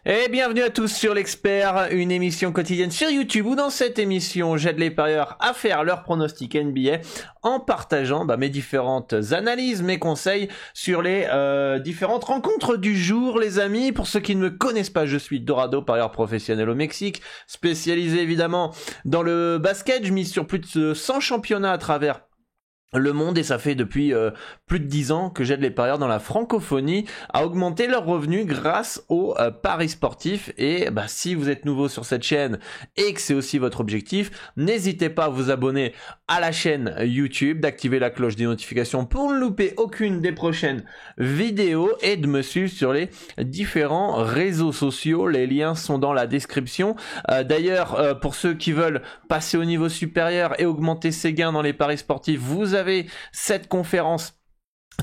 Et bienvenue à tous sur l'Expert, une émission quotidienne sur YouTube où dans cette émission j'aide les parieurs à faire leurs pronostics NBA en partageant mes différentes analyses, mes conseils sur les différentes rencontres du jour les amis. Pour ceux qui ne me connaissent pas, je suis Dorado, parieur professionnel au Mexique, spécialisé évidemment dans le basket. Je mise sur plus de 100 championnats à travers le monde et ça fait depuis plus de 10 ans que j'aide les parieurs dans la francophonie à augmenter leurs revenus grâce aux paris sportifs. Et si vous êtes nouveau sur cette chaîne et que c'est aussi votre objectif, n'hésitez pas à vous abonner à la chaîne YouTube, d'activer la cloche des notifications pour ne louper aucune des prochaines vidéos et de me suivre sur les différents réseaux sociaux. Les liens sont dans la description. D'ailleurs, pour ceux qui veulent passer au niveau supérieur et augmenter ses gains dans les paris sportifs, vous avez cette conférence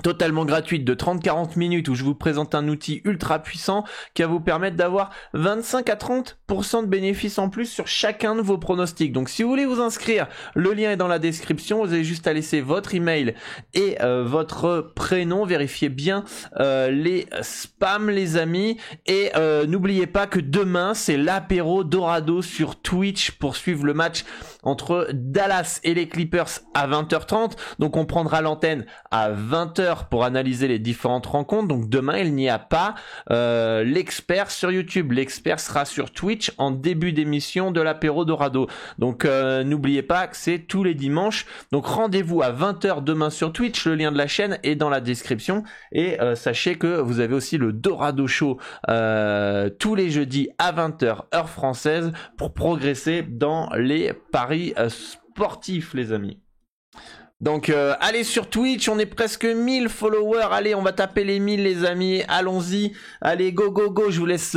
totalement gratuite de 30-40 minutes où je vous présente un outil ultra puissant qui va vous permettre d'avoir 25 à 30% de bénéfices en plus sur chacun de vos pronostics. Donc si vous voulez vous inscrire, le lien est dans la description, vous avez juste à laisser votre email et votre prénom, vérifiez bien les spams les amis, et n'oubliez pas que demain c'est l'apéro Dorado sur Twitch pour suivre le match entre Dallas et les Clippers à 20h30, donc on prendra l'antenne à 20h pour analyser les différentes rencontres. Donc demain il n'y a pas l'expert sur YouTube, l'expert sera sur Twitch en début d'émission de l'apéro Dorado. Donc n'oubliez pas que c'est tous les dimanches, donc rendez-vous à 20h demain sur Twitch, le lien de la chaîne est dans la description. Et sachez que vous avez aussi le Dorado Show tous les jeudis à 20h heure française pour progresser dans les paris sportifs les amis. Donc allez sur Twitch, on est presque 1000 followers, allez on va taper les 1000 les amis, allons-y, allez go go go, je vous laisse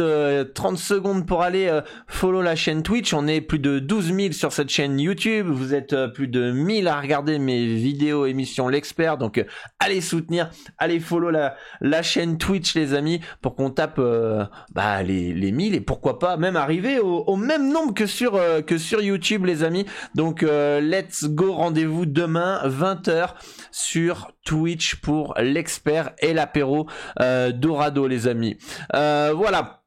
30 secondes pour aller follow la chaîne Twitch. On est plus de 12 000 sur cette chaîne YouTube, vous êtes plus de 1000 à regarder mes vidéos émissions l'expert, donc allez soutenir, allez follow la chaîne Twitch les amis pour qu'on tape les 1000 et pourquoi pas même arriver au même nombre que sur YouTube les amis. Donc let's go, rendez-vous demain 20h sur Twitch pour l'expert et l'apéro Dorado les amis. Voilà.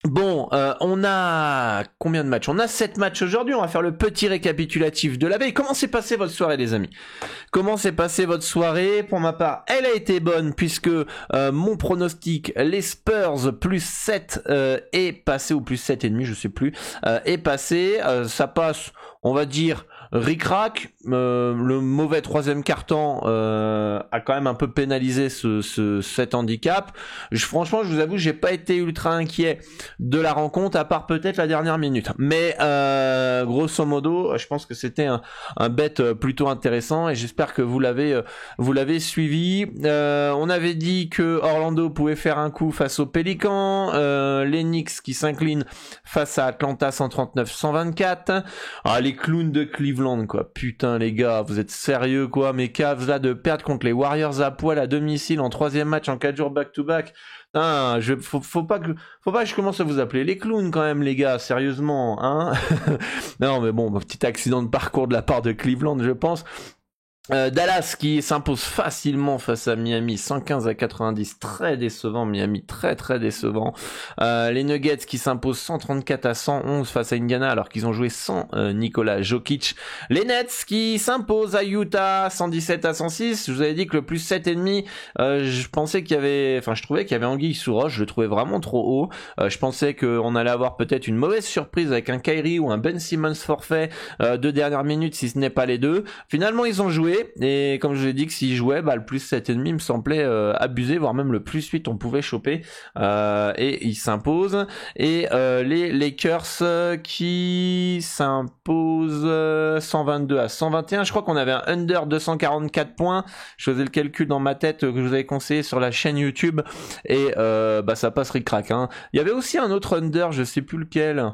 Bon, on a combien de matchs? On a 7 matchs aujourd'hui, on va faire le petit récapitulatif de la veille. Comment s'est passée votre soirée les amis? Comment s'est passée votre soirée? Pour ma part, elle a été bonne puisque mon pronostic, les Spurs plus 7 est passé, ou plus 7,5 je sais plus, est passé. Ça passe, on va dire, ric-rac. Le mauvais troisième quart-temps a quand même un peu pénalisé cet handicap. Franchement, je vous avoue, j'ai pas été ultra inquiet de la rencontre, à part peut-être la dernière minute. Mais grosso modo, je pense que c'était un bet plutôt intéressant et j'espère que vous l'avez suivi. On avait dit que Orlando pouvait faire un coup face aux Pélicans, les Knicks qui s'inclinent face à Atlanta 139-124. Ah, les clowns de Cleveland quoi, putain les gars, vous êtes sérieux quoi, mes Cavs là de perdre contre les Warriors à poil à domicile en troisième match en 4 jours back-to-back. Faut pas que je commence à vous appeler les clowns quand même les gars, sérieusement hein. Non mais bon, petit accident de parcours de la part de Cleveland je pense. Dallas qui s'impose facilement face à Miami 115-90, très décevant Miami, très très décevant. Les Nuggets qui s'imposent 134-111 face à Indiana alors qu'ils ont joué sans Nikola Jokic. Les Nets qui s'imposent à Utah 117-106. Je vous avais dit que le plus 7,5, je pensais qu'il y avait, enfin je trouvais qu'il y avait anguille sous roche, je le trouvais vraiment trop haut. Je pensais qu'on allait avoir peut-être une mauvaise surprise avec un Kyrie ou un Ben Simmons forfait de dernière minute si ce n'est pas les deux. Finalement ils ont joué. Et comme je vous ai dit que s'ils jouaient, le plus 7,5 me semblait abusé, voire même le plus 8 on pouvait choper, et ils s'imposent. Et les Lakers qui s'imposent 122-121, je crois qu'on avait un under 244 points, je faisais le calcul dans ma tête que je vous avais conseillé sur la chaîne YouTube, et ça passe ric-rac hein. Il y avait aussi un autre under, je sais plus lequel,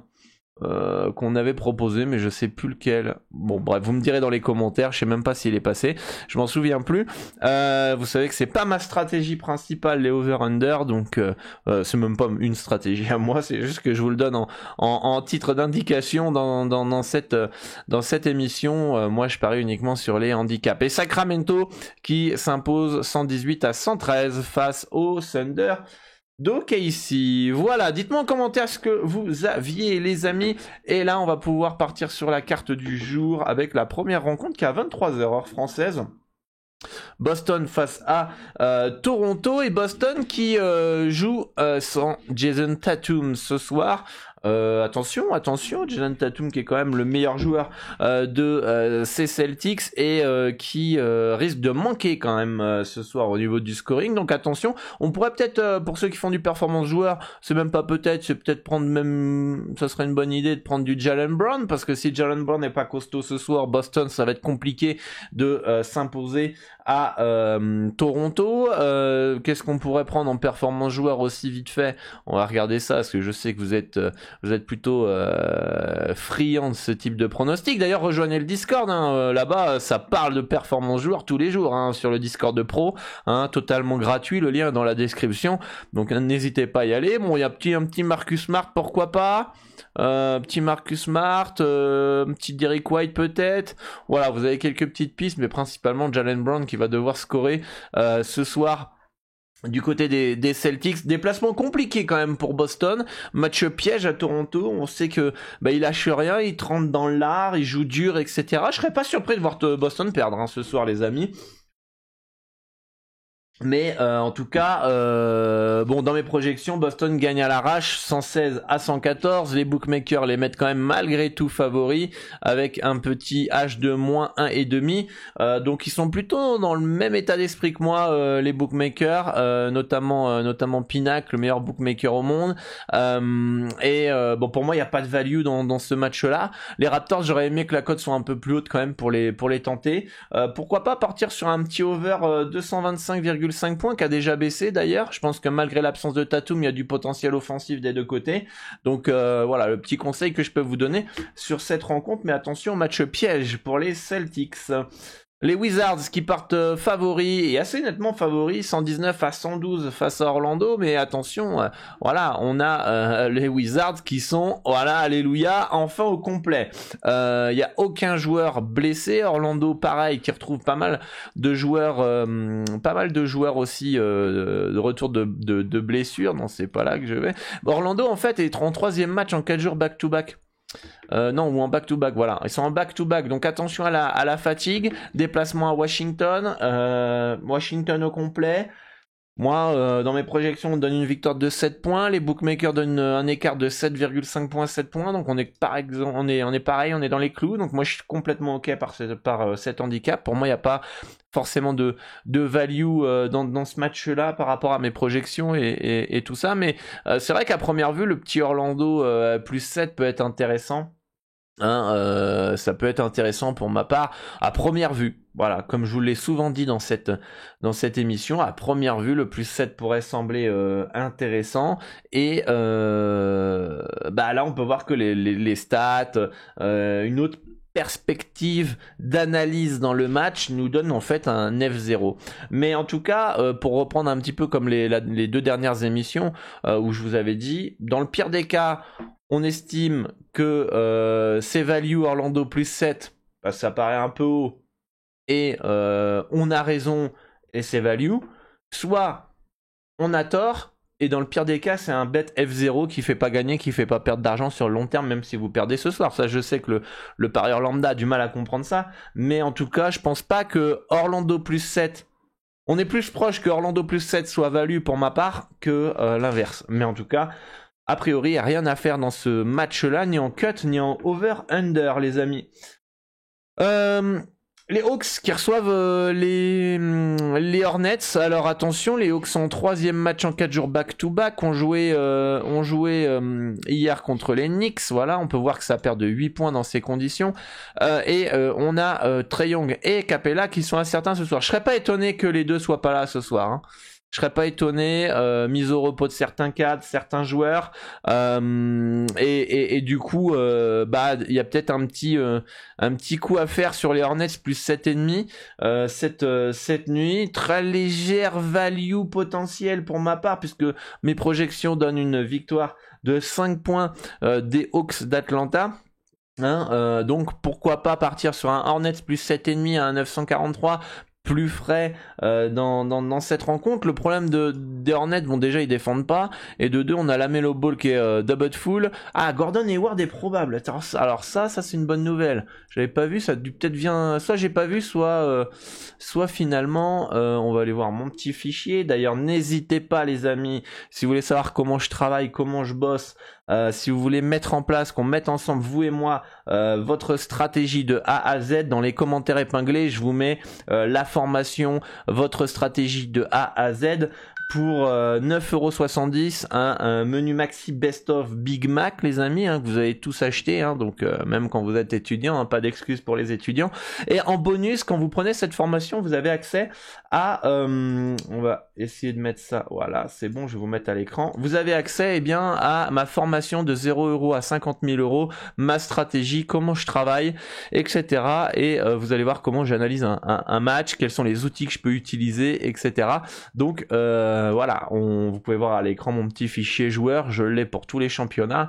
qu'on avait proposé mais je sais plus lequel. Bon bref, vous me direz dans les commentaires, je sais même pas s'il est passé, je m'en souviens plus. Vous savez que c'est pas ma stratégie principale les over-under, donc c'est même pas une stratégie à moi, c'est juste que je vous le donne en titre d'indication dans cette émission. Moi je parie uniquement sur les handicaps. Et Sacramento qui s'impose 118-113 face au Thunder d'OKC. Voilà, dites-moi en commentaire ce que vous aviez, les amis. Et là, on va pouvoir partir sur la carte du jour avec la première rencontre qui est à 23h heure française. Boston face à Toronto, et Boston qui joue sans Jason Tatum ce soir. Attention, Jason Tatum qui est quand même le meilleur joueur de ces Celtics et qui risque de manquer quand même ce soir au niveau du scoring. Donc attention, on pourrait peut-être, pour ceux qui font du performance joueur, c'est même pas peut-être, c'est peut-être prendre même, ça serait une bonne idée de prendre du Jaylen Brown, parce que si Jaylen Brown n'est pas costaud ce soir, Boston, ça va être compliqué de s'imposer à Toronto. Qu'est-ce qu'on pourrait prendre en performance joueur aussi vite fait? On va regarder ça, parce que je sais que vous êtes plutôt friand de ce type de pronostic. D'ailleurs, rejoignez le Discord, hein, là-bas, ça parle de performance joueur tous les jours, hein, sur le Discord de Pro, hein, totalement gratuit, le lien est dans la description, donc n'hésitez pas à y aller. Bon, il y a un petit Marcus Smart, pourquoi pas, petit Marcus Smart, petit Derrick White peut-être. Voilà, vous avez quelques petites pistes, mais principalement Jaylen Brown qui va devoir scorer ce soir du côté des Celtics. Déplacement compliqué quand même pour Boston, match piège à Toronto, on sait que il lâche rien, il rentre dans l'art, il joue dur, etc. Je serais pas surpris de voir Boston perdre, hein, ce soir, les amis. Mais en tout cas, bon, dans mes projections, Boston gagne à l'arrache, 116 à 114. Les bookmakers les mettent quand même malgré tout favoris, avec un petit H de moins 1,5. Donc ils sont plutôt dans le même état d'esprit que moi, les bookmakers, notamment Pinac, le meilleur bookmaker au monde. Bon, pour moi, il n'y a pas de value dans ce match-là. Les Raptors, j'aurais aimé que la cote soit un peu plus haute quand même pour les tenter. Pourquoi pas partir sur un petit over 225,5 points qui a déjà baissé d'ailleurs. Je pense que malgré l'absence de Tatum, il y a du potentiel offensif des deux côtés. Donc voilà le petit conseil que je peux vous donner sur cette rencontre. Mais attention, match piège pour les Celtics. Les Wizards qui partent favoris, et assez nettement favoris, 119 à 112 face à Orlando, mais attention, voilà, on a les Wizards qui sont, voilà, alléluia, enfin au complet. Il n'y a aucun joueur blessé. Orlando, pareil, qui retrouve pas mal de joueurs aussi de retour de blessures. Non, c'est pas là que je vais. Orlando, en fait, est en 3e match en 4 jours back-to-back. Non, ou en back-to-back, voilà. Ils sont en back-to-back, donc attention à la fatigue. Déplacement à Washington. Washington au complet. Moi, dans mes projections, on donne une victoire de 7 points. Les bookmakers donnent un écart de 7,5 points, 7 points. Donc on est par exemple, on est pareil, on est dans les clous. Donc moi, je suis complètement ok par cet handicap. Pour moi, il n'y a pas forcément de value dans ce match-là par rapport à mes projections et tout ça. Mais c'est vrai qu'à première vue, le petit Orlando plus 7 peut être intéressant. Ça peut être intéressant pour ma part à première vue. Voilà, comme je vous l'ai souvent dit dans cette émission, à première vue, le plus 7 pourrait sembler intéressant. Et là, on peut voir que les stats, une autre perspective d'analyse dans le match nous donne en fait un F0. Mais en tout cas, pour reprendre un petit peu comme les deux dernières émissions où je vous avais dit, dans le pire des cas, on estime que c'est value Orlando plus 7, ça paraît un peu haut, et on a raison et c'est value. Soit on a tort, et dans le pire des cas, c'est un bet F0 qui fait pas gagner, qui fait pas perdre d'argent sur le long terme, même si vous perdez ce soir. Ça, je sais que le parieur lambda a du mal à comprendre ça, mais en tout cas, je pense pas que Orlando plus 7... On est plus proche que Orlando plus 7 soit value pour ma part que l'inverse. Mais en tout cas, a priori, il n'y a rien à faire dans ce match-là, ni en cut, ni en over-under, les amis. Les Hawks qui reçoivent les Hornets. Alors attention, les Hawks sont en 3e match en 4 jours back-to-back. On jouait hier contre les Knicks. Voilà, on peut voir que ça perd de 8 points dans ces conditions. On a Trae Young et Capella qui sont incertains ce soir. Je serais pas étonné que les deux soient pas là ce soir, hein. Je serais pas étonné, mise au repos de certains cadres, certains joueurs, et du coup, il y a peut-être un petit coup à faire sur les Hornets plus 7,5 cette nuit. Très légère value potentielle pour ma part, puisque mes projections donnent une victoire de 5 points des Hawks d'Atlanta. Donc pourquoi pas partir sur un Hornets plus 7,5 à un 943. plus frais dans cette rencontre. Le problème des Hornets, bon déjà ils défendent pas, et de deux on a la Melo Ball qui est double full. Ah, Gordon Hayward est probable. Alors ça c'est une bonne nouvelle. J'avais pas vu, ça a dû peut-être vient, soit j'ai pas vu, soit finalement on va aller voir mon petit fichier. D'ailleurs n'hésitez pas les amis, si vous voulez savoir comment je travaille, comment je bosse, si vous voulez mettre en place, qu'on mette ensemble vous et moi votre stratégie de A à Z, dans les commentaires épinglés je vous mets la formation, votre stratégie de A à Z pour 9,70 €, un menu maxi best of Big Mac les amis, que vous avez tous acheté, donc même quand vous êtes étudiant, pas d'excuses pour les étudiants. Et en bonus, quand vous prenez cette formation, vous avez accès à on va essayer de mettre ça, voilà c'est bon, je vais vous mettre à l'écran. Vous avez accès à ma formation de 0 € à 50 000 €, ma stratégie, comment je travaille, etc. Et vous allez voir comment j'analyse un match, quels sont les outils que je peux utiliser, etc. Donc voilà, vous pouvez voir à l'écran mon petit fichier joueur, je l'ai pour tous les championnats,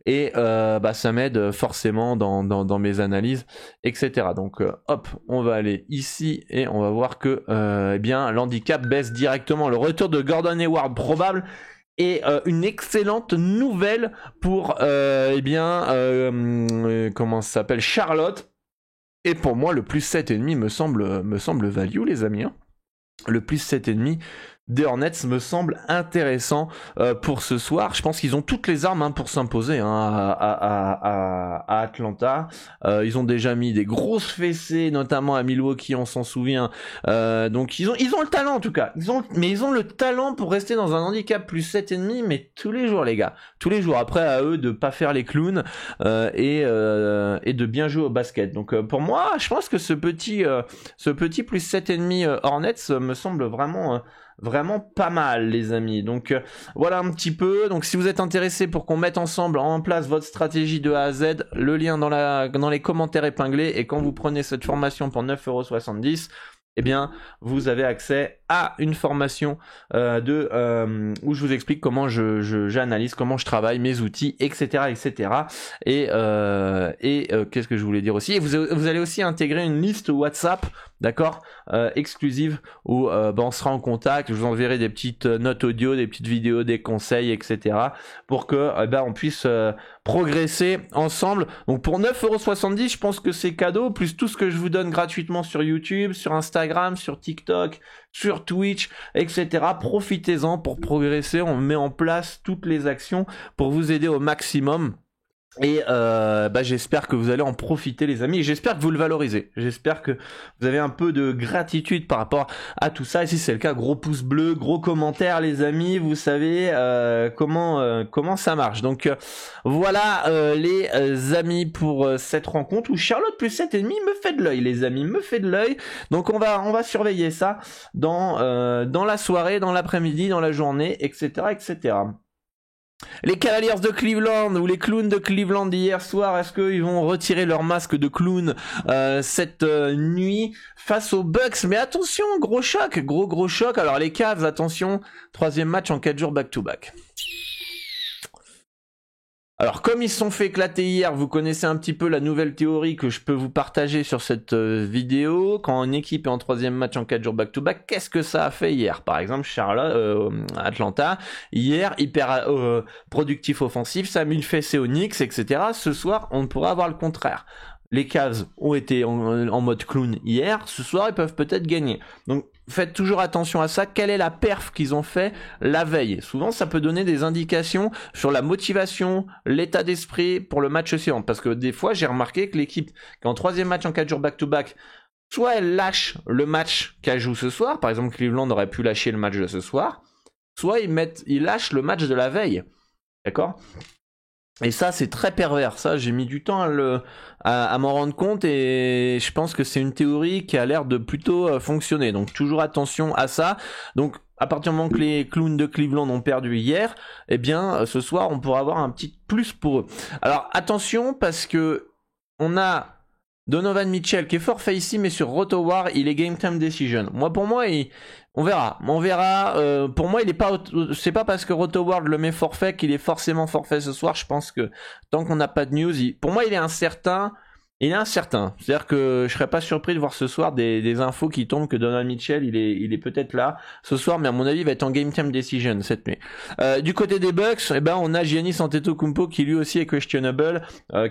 et ça m'aide forcément dans mes analyses, etc. Donc hop, on va aller ici et on va voir que l'handicap baisse directement. Le retour de Gordon Hayward probable, et une excellente nouvelle pour comment ça s'appelle, Charlotte. Et pour moi le plus 7,5 me semble value les amis, Le plus 7,5 des Hornets me semble intéressant pour ce soir. Je pense qu'ils ont toutes les armes pour s'imposer à Atlanta. Ils ont déjà mis des grosses fessées, notamment à Milwaukee, on s'en souvient. Donc ils ont le talent en tout cas. Ils ont le talent pour rester dans un handicap plus 7,5, mais tous les jours les gars. Tous les jours. Après à eux de pas faire les clowns et de bien jouer au basket. Donc pour moi, je pense que ce petit plus 7,5 Hornets me semble vraiment pas mal les amis. Donc voilà un petit peu. Donc si vous êtes intéressé pour qu'on mette ensemble en place votre stratégie de A à Z, le lien dans les commentaires épinglés, et quand vous prenez cette formation pour 9,70 €, vous avez accès à une formation où je vous explique comment j'analyse, comment je travaille, mes outils, etc. Et qu'est-ce que je voulais dire aussi, et vous allez aussi intégrer une liste WhatsApp, d'accord, exclusive, où on sera en contact. Je vous enverrai des petites notes audio, des petites vidéos, des conseils, etc. pour que on puisse progresser ensemble. Donc pour 9,70 €, je pense que c'est cadeau, plus tout ce que je vous donne gratuitement sur YouTube, sur Instagram, sur TikTok, sur Twitch, etc. Profitez-en pour progresser. On met en place toutes les actions pour vous aider au maximum. Et j'espère que vous allez en profiter les amis, et j'espère que vous le valorisez, j'espère que vous avez un peu de gratitude par rapport à tout ça, et si c'est le cas, gros pouce bleu, gros commentaire les amis, vous savez comment ça marche. Donc voilà les amis pour cette rencontre où Charlotte plus 7,5 me fait de l'œil les amis, me fait de l'œil. Donc on va surveiller ça dans la soirée, dans l'après-midi, dans la journée, etc. Les Cavaliers de Cleveland, ou les clowns de Cleveland d'hier soir, est-ce qu'ils vont retirer leur masque de clown cette nuit face aux Bucks? Mais attention, gros choc. Alors les Cavs, attention, 3e match en 4 jours back-to-back. Alors comme ils se sont fait éclater hier, vous connaissez un petit peu la nouvelle théorie que je peux vous partager sur cette vidéo. Quand une équipe est en 3e match en 4 jours back-to-back, qu'est-ce que ça a fait hier? Par exemple, Atlanta, hier, hyper productif offensif, ça a mis le fessé aux Knicks, etc. Ce soir, on pourra avoir le contraire. Les Cavs ont été en mode clown hier, ce soir ils peuvent peut-être gagner. Donc faites toujours attention à ça. Quelle est la perf qu'ils ont fait la veille? Souvent ça peut donner des indications sur la motivation, l'état d'esprit pour le match suivant. Parce que des fois j'ai remarqué que l'équipe qui est en 3e match en 4 jours back-to-back, soit elle lâche le match qu'elle joue ce soir, par exemple Cleveland aurait pu lâcher le match de ce soir, soit ils lâchent le match de la veille. D'accord? Et ça, c'est très pervers. Ça, j'ai mis du temps à m'en rendre compte, et je pense que c'est une théorie qui a l'air de plutôt fonctionner. Donc, toujours attention à ça. Donc, à partir du moment que les clowns de Cleveland ont perdu hier, ce soir, on pourra avoir un petit plus pour eux. Alors, attention, parce que on a Donovan Mitchell qui est forfait ici, mais sur Roto-War, il est game time decision. Pour moi, on verra. Pour moi, il est pas. C'est pas parce que Roto-War le met forfait qu'il est forcément forfait ce soir. Je pense que tant qu'on n'a pas de news, pour moi, il est incertain. Il est incertain. C'est-à-dire que je serais pas surpris de voir ce soir des infos qui tombent que Donovan Mitchell, il est peut-être là ce soir, mais à mon avis, il va être en game time decision cette nuit. Du côté des Bucks, eh ben, on a Giannis Antetokounmpo qui lui aussi est questionable,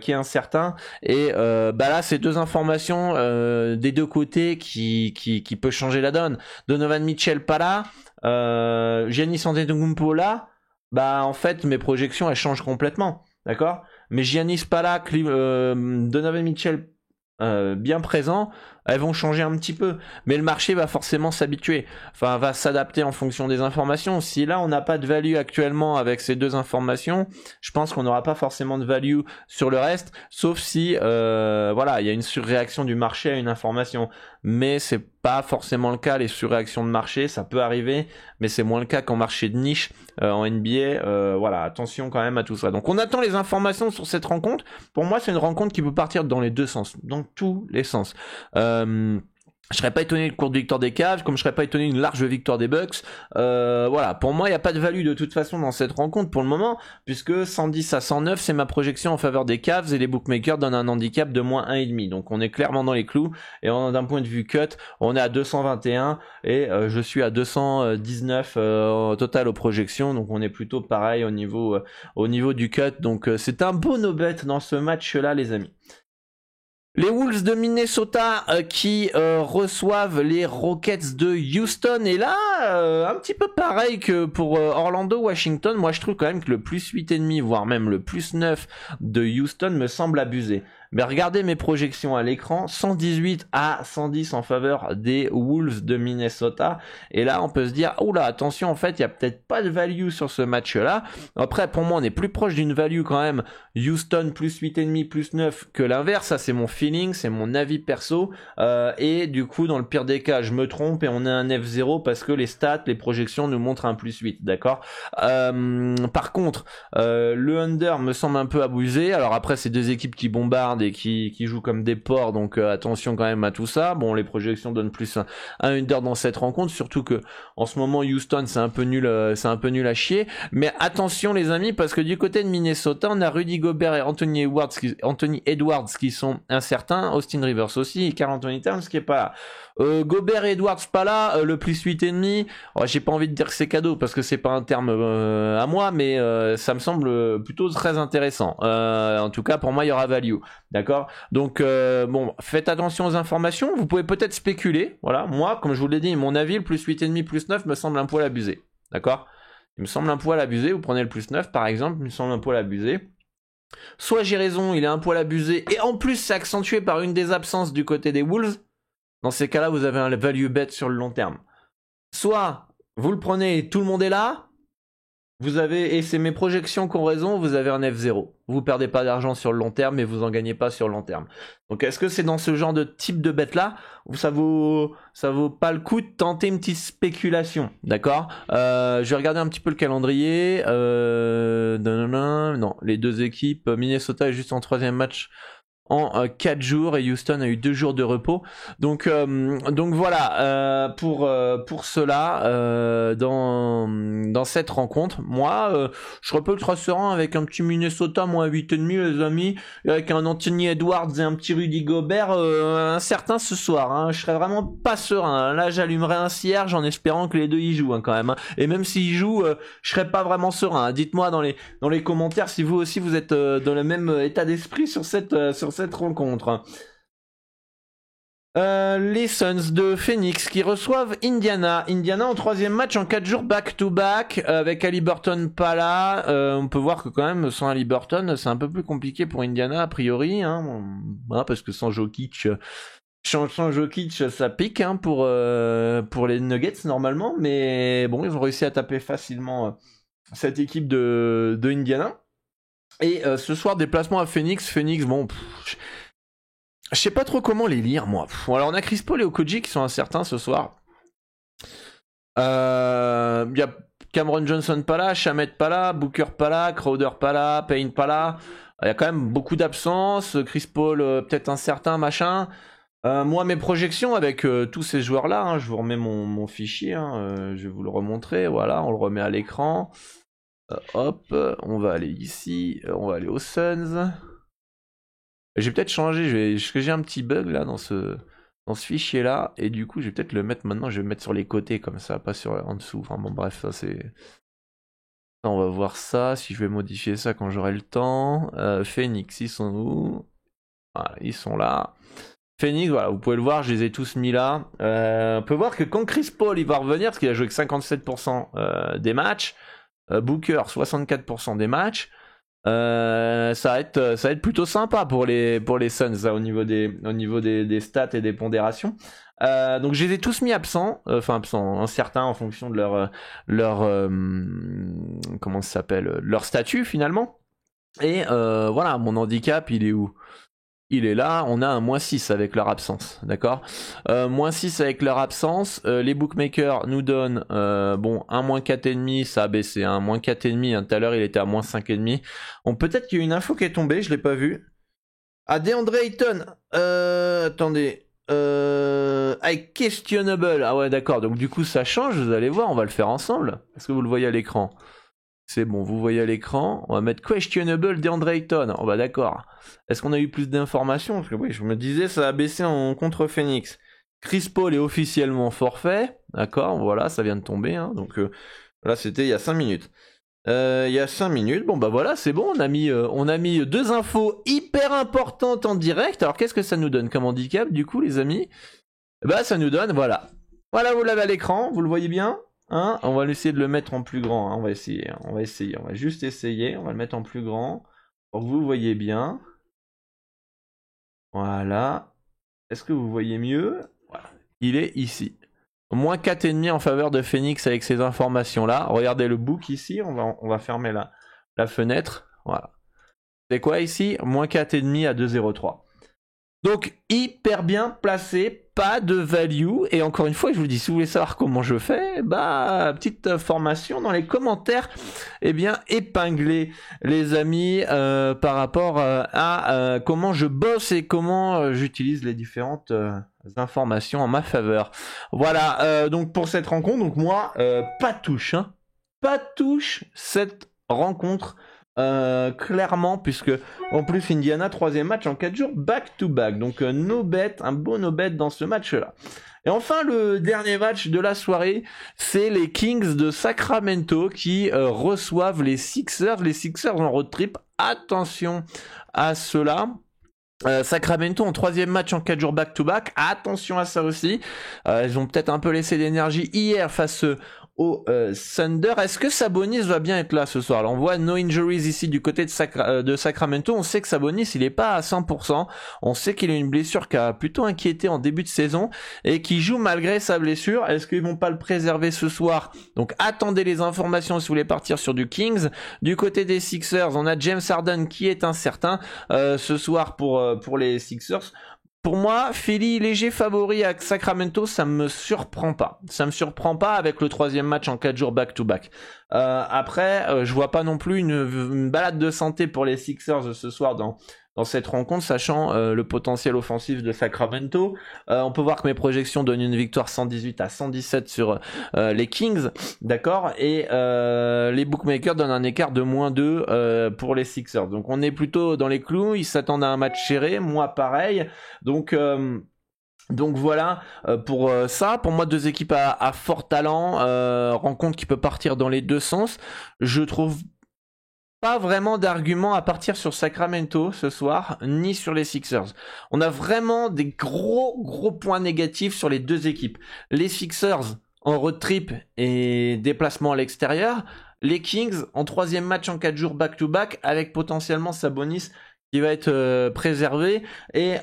qui est incertain. Et là, c'est deux informations des deux côtés qui peut changer la donne. Donovan Mitchell pas là, Giannis Antetokounmpo là. Bah en fait, mes projections elles changent complètement. D'accord? Mais Giannis pas là, Donovan Mitchell bien présent, elles vont changer un petit peu. Mais le marché va forcément s'habituer. Enfin, va s'adapter en fonction des informations. Si là, on n'a pas de value actuellement avec ces deux informations, je pense qu'on n'aura pas forcément de value sur le reste, sauf si, il y a une surréaction du marché à une information. Mais c'est pas forcément le cas, les surréactions de marché, ça peut arriver, mais c'est moins le cas qu'en marché de niche, en NBA. Attention quand même à tout ça. Donc on attend les informations sur cette rencontre. Pour moi, c'est une rencontre qui peut partir dans les deux sens, dans tous les sens. Je serais pas étonné de courte victoire des Cavs, comme je serais pas étonné d'une large victoire des Bucks. Pour moi, il n'y a pas de value de toute façon dans cette rencontre pour le moment, puisque 110 à 109, c'est ma projection en faveur des Cavs et les bookmakers donnent un handicap de moins 1,5. Donc on est clairement dans les clous, et d'un point de vue cut, on est à 221 et je suis à 219 au total aux projections, donc on est plutôt pareil au niveau du cut. Donc c'est un beau no-bet dans ce match-là, les amis. Les Wolves de Minnesota qui reçoivent les Rockets de Houston. Et là, un petit peu pareil que pour Orlando-Washington, moi je trouve quand même que le plus 8,5, voire même le plus 9 de Houston me semble abusé. Mais regardez mes projections à l'écran, 118 à 110 en faveur des Wolves de Minnesota. Et là, on peut se dire, oula, attention, en fait, il n'y a peut-être pas de value sur ce match-là. Après, pour moi, on est plus proche d'une value quand même. Houston plus 8,5, plus 9 que l'inverse. Ça, c'est mon feeling, c'est mon avis perso. Et du coup, dans le pire des cas, je me trompe et on a un F0 parce que les stats, les projections nous montrent un plus 8, d'accord? Par contre, le under me semble un peu abusé. Alors après, c'est deux équipes qui bombardent et qui jouent comme des porcs, donc attention quand même à tout ça. Bon, les projections donnent plus un under dans cette rencontre, surtout que en ce moment Houston c'est un peu nul à chier. Mais attention les amis, parce que du côté de Minnesota, on a Rudy Gobert et Anthony Edwards qui sont incertains, Austin Rivers aussi, et Karl Anthony Towns qui est pas là. Gobert et Edwards pas là, le plus 8,5, j'ai pas envie de dire que c'est cadeau parce que c'est pas un terme à moi, mais ça me semble plutôt très intéressant. En tout cas, pour moi, il y aura value. D'accord? Donc, faites attention aux informations. Vous pouvez peut-être spéculer. Voilà. Moi, comme je vous l'ai dit, mon avis, le plus 8,5, plus 9 me semble un poil abusé. D'accord? Il me semble un poil abusé. Vous prenez le plus 9, par exemple, il me semble un poil abusé. Soit j'ai raison, il est un poil abusé, et en plus, c'est accentué par une des absences du côté des Wolves. Dans ces cas-là, vous avez un value bet sur le long terme. Soit vous le prenez et tout le monde est là, et c'est mes projections qui ont raison, vous avez un F0. Vous perdez pas d'argent sur le long terme, mais vous en gagnez pas sur le long terme. Donc est-ce que c'est dans ce genre de type de bet là où ça vaut pas le coup de tenter une petite spéculation, d'accord? Je vais regarder un petit peu le calendrier. Non, les deux équipes, Minnesota est juste en troisième match en 4 jours et Houston a eu 2 jours de repos. Donc voilà, pour cela, dans cette rencontre, moi, je serais peu ultra serein avec un petit Minnesota moins 8,5 les amis, avec un Anthony Edwards et un petit Rudy Gobert incertain ce soir. Hein. Je serais vraiment pas serein. Là, j'allumerais un cierge en espérant que les deux y jouent quand même. Hein. Et même s'ils jouent, je serais pas vraiment serein. Hein. Dites-moi dans les commentaires si vous aussi vous êtes dans le même état d'esprit sur cette rencontre. Les Suns de Phoenix qui reçoivent Indiana en troisième match en 4 jours back-to-back avec Haliburton pas là. On peut voir que quand même sans Haliburton c'est un peu plus compliqué pour Indiana a priori, hein, parce que sans Jokic ça pique hein, pour les Nuggets normalement, mais bon ils ont réussi à taper facilement cette équipe de Indiana. Et ce soir, déplacement à Phoenix, bon, je sais pas trop comment les lire, moi. Alors, on a Chris Paul et Okogie qui sont incertains ce soir. Il y a Cameron Johnson pas là, Shamet pas là, Booker pas là, Crowder pas là, Payne pas là. Il y a quand même beaucoup d'absences. Chris Paul peut-être incertain, machin. Moi, mes projections avec tous ces joueurs-là, hein, je vous remets mon fichier, hein, je vais vous le remontrer. Voilà, on le remet à l'écran. Hop, on va aller ici, on va aller aux Suns. J'ai peut-être changé, parce que j'ai un petit bug là dans ce fichier là, et du coup je vais peut-être le mettre maintenant, je vais le mettre sur les côtés comme ça, pas sur en dessous. Enfin bon bref, ça c'est... On va voir ça, si je vais modifier ça quand j'aurai le temps. Phoenix, ils sont où? Voilà, ils sont là. Phoenix, voilà, vous pouvez le voir, je les ai tous mis là. On peut voir que quand Chris Paul il va revenir, parce qu'il a joué que 57% des matchs, Booker 64% des matchs, ça va être plutôt sympa pour les Suns ça, au niveau des stats et des pondérations. Donc je les ai tous mis absents, incertains en fonction de leur comment ça s'appelle, leur statut finalement. Et voilà, mon handicap il est où? Il est là, on a un -6 avec leur absence, d'accord? -6 avec leur absence, les bookmakers nous donnent, un -4,5, ça a baissé, un -4,5, tout à l'heure il était à -5,5. Bon, peut-être qu'il y a une info qui est tombée, je l'ai pas vue. Ah, DeAndre Ayton, attendez, questionable, ah ouais d'accord, donc du coup ça change, vous allez voir, on va le faire ensemble. Est-ce que vous le voyez à l'écran? C'est bon, vous voyez à l'écran. On va mettre questionable DeAndre Ayton. Oh bah d'accord. Est-ce qu'on a eu plus d'informations? Parce que oui, je me disais ça a baissé en contre Phoenix. Chris Paul est officiellement forfait. D'accord, voilà, ça vient de tomber. Hein. Donc là, c'était il y a 5 minutes. Il y a 5 minutes. Bon bah voilà, c'est bon. On a mis 2 infos hyper importantes en direct. Alors qu'est-ce que ça nous donne comme handicap du coup, les amis? Bah ça nous donne, voilà. Voilà, vous l'avez à l'écran. Vous le voyez bien? Hein, on va essayer de le mettre en plus grand, hein. On va juste essayer, on va le mettre en plus grand, pour que vous voyez bien. Voilà. Est-ce que vous voyez mieux? Voilà. Il est ici. -4,5 en faveur de Phoenix avec ces informations-là. Regardez le book ici, on va fermer la fenêtre. Voilà. C'est quoi ici? -4,5 à 2,03. Donc hyper bien placé, pas de value, et encore une fois je vous dis, si vous voulez savoir comment je fais, bah petite formation dans les commentaires, eh bien épinglez les amis par rapport à comment je bosse et comment j'utilise les différentes informations en ma faveur. Voilà, donc pour cette rencontre, donc moi, pas de touche, hein, pas de touche cette rencontre. Clairement, puisque en plus Indiana 3e match en 4 jours back to back, donc no bet, un beau no bet dans ce match là. Et enfin le dernier match de la soirée, c'est les Kings de Sacramento qui reçoivent les Sixers en road trip. Attention à cela. Sacramento en 3e match en 4 jours back-to-back, attention à ça aussi. Ils ont peut-être un peu laissé d'énergie hier face au Thunder. Est-ce que Sabonis va bien être là ce soir? Alors, on voit no injuries ici du côté de Sacramento. On sait que Sabonis il est pas à 100%. On sait qu'il a une blessure qui a plutôt inquiété en début de saison et qui joue malgré sa blessure. Est-ce qu'ils vont pas le préserver ce soir? Donc attendez les informations si vous voulez partir sur du Kings. Du côté des Sixers, on a James Harden qui est incertain ce soir pour les Sixers. Pour moi, Philly léger favori à Sacramento, ça me surprend pas. Ça me surprend pas avec le 3e match en 4 jours back-to-back. Après, je vois pas non plus une balade de santé pour les Sixers ce soir dans cette rencontre, sachant le potentiel offensif de Sacramento. On peut voir que mes projections donnent une victoire 118 à 117 sur les Kings, d'accord, et les bookmakers donnent un écart de -2 pour les Sixers. Donc on est plutôt dans les clous, ils s'attendent à un match serré, moi pareil. Donc voilà pour ça. Pour moi, 2 équipes à fort talent, rencontre qui peut partir dans les 2 sens. Je trouve pas vraiment d'argument à partir sur Sacramento ce soir, ni sur les Sixers. On a vraiment des gros points négatifs sur les 2 équipes. Les Sixers en road trip et déplacement à l'extérieur. Les Kings en 3e match en 4 jours back-to-back avec potentiellement Sabonis qui va être préservé et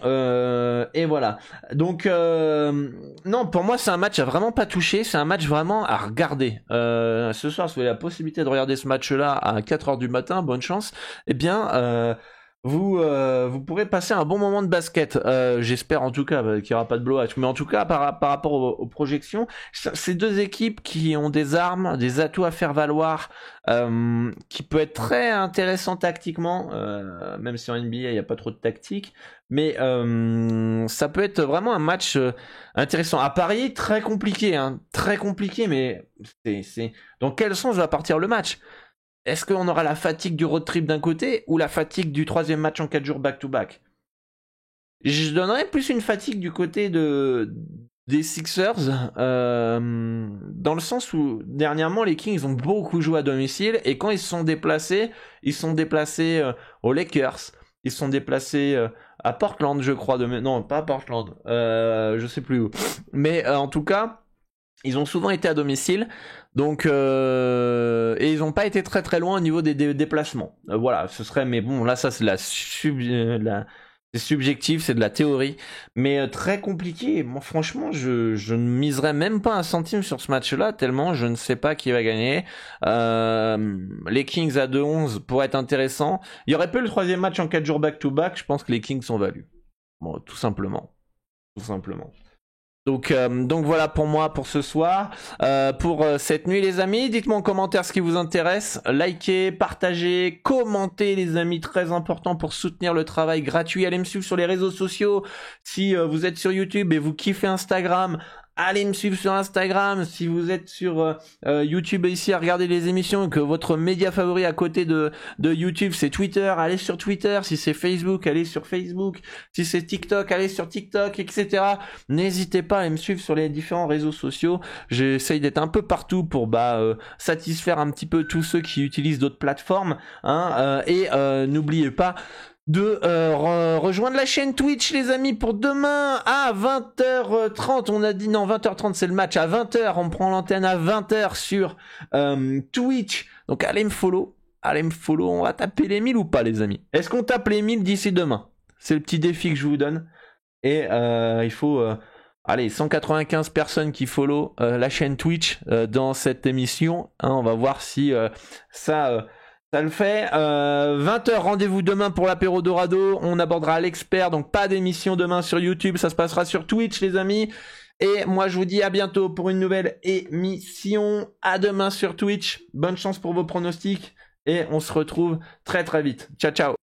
voilà. Donc non, pour moi c'est un match à vraiment pas toucher, c'est un match vraiment à regarder. Ce soir, si vous avez la possibilité de regarder ce match-là à 4h du matin, bonne chance. Eh bien vous pourrez passer un bon moment de basket. J'espère en tout cas qu'il n'y aura pas de blowout. Mais en tout cas, par rapport aux projections, ces 2 équipes qui ont des armes, des atouts à faire valoir, qui peut être très intéressant tactiquement, même si en NBA il n'y a pas trop de tactique. Mais ça peut être vraiment un match intéressant. À parier, très compliqué. Hein, très compliqué, mais c'est dans quel sens va partir le match? Est-ce qu'on aura la fatigue du road trip d'un côté ou la fatigue du 3e match en 4 jours back-to-back? Je donnerais plus une fatigue du côté des Sixers, dans le sens où dernièrement les Kings ont beaucoup joué à domicile et quand ils se sont déplacés aux Lakers, ils se sont déplacés à Portland, je crois, non pas à Portland, je sais plus où, mais en tout cas. Ils ont souvent été à domicile, donc et ils n'ont pas été très très loin au niveau des déplacements. Voilà, ce serait, mais bon, là ça c'est c'est subjectif, c'est de la théorie, mais très compliqué. Moi, franchement, je ne miserais même pas un centime sur ce match-là, tellement je ne sais pas qui va gagner. Les Kings à 2-11 pourrait être intéressant. Il y aurait peu le troisième match en 4 jours back-to-back, je pense que les Kings sont valus. Bon, tout simplement. Tout simplement. Donc voilà pour moi pour ce soir, pour cette nuit les amis. Dites-moi en commentaire ce qui vous intéresse, likez, partagez, commentez les amis, très important pour soutenir le travail gratuit. Allez me suivre sur les réseaux sociaux, si vous êtes sur YouTube et vous kiffez Instagram, allez me suivre sur Instagram. Si vous êtes sur YouTube ici à regarder les émissions et que votre média favori à côté de YouTube c'est Twitter, allez sur Twitter. Si c'est Facebook, allez sur Facebook. Si c'est TikTok, allez sur TikTok, etc. N'hésitez pas à me suivre sur les différents réseaux sociaux. J'essaye d'être un peu partout pour satisfaire un petit peu tous ceux qui utilisent d'autres plateformes. Et n'oubliez pas de rejoindre la chaîne Twitch les amis pour demain à 20h30. On a dit non, 20h30 c'est le match, à 20h on prend l'antenne à 20h sur Twitch. Donc allez me follow, on va taper les 1000 ou pas les amis? Est-ce qu'on tape les 1000 d'ici demain? C'est le petit défi que je vous donne. Et il faut allez, 195 personnes qui follow la chaîne Twitch dans cette émission. On va voir si ça le fait. 20h, rendez-vous demain pour l'apéro Dorado. On abordera l'expert, donc pas d'émission demain sur YouTube. Ça se passera sur Twitch, les amis. Et moi, je vous dis à bientôt pour une nouvelle émission. À demain sur Twitch. Bonne chance pour vos pronostics. Et on se retrouve très très vite. Ciao, ciao.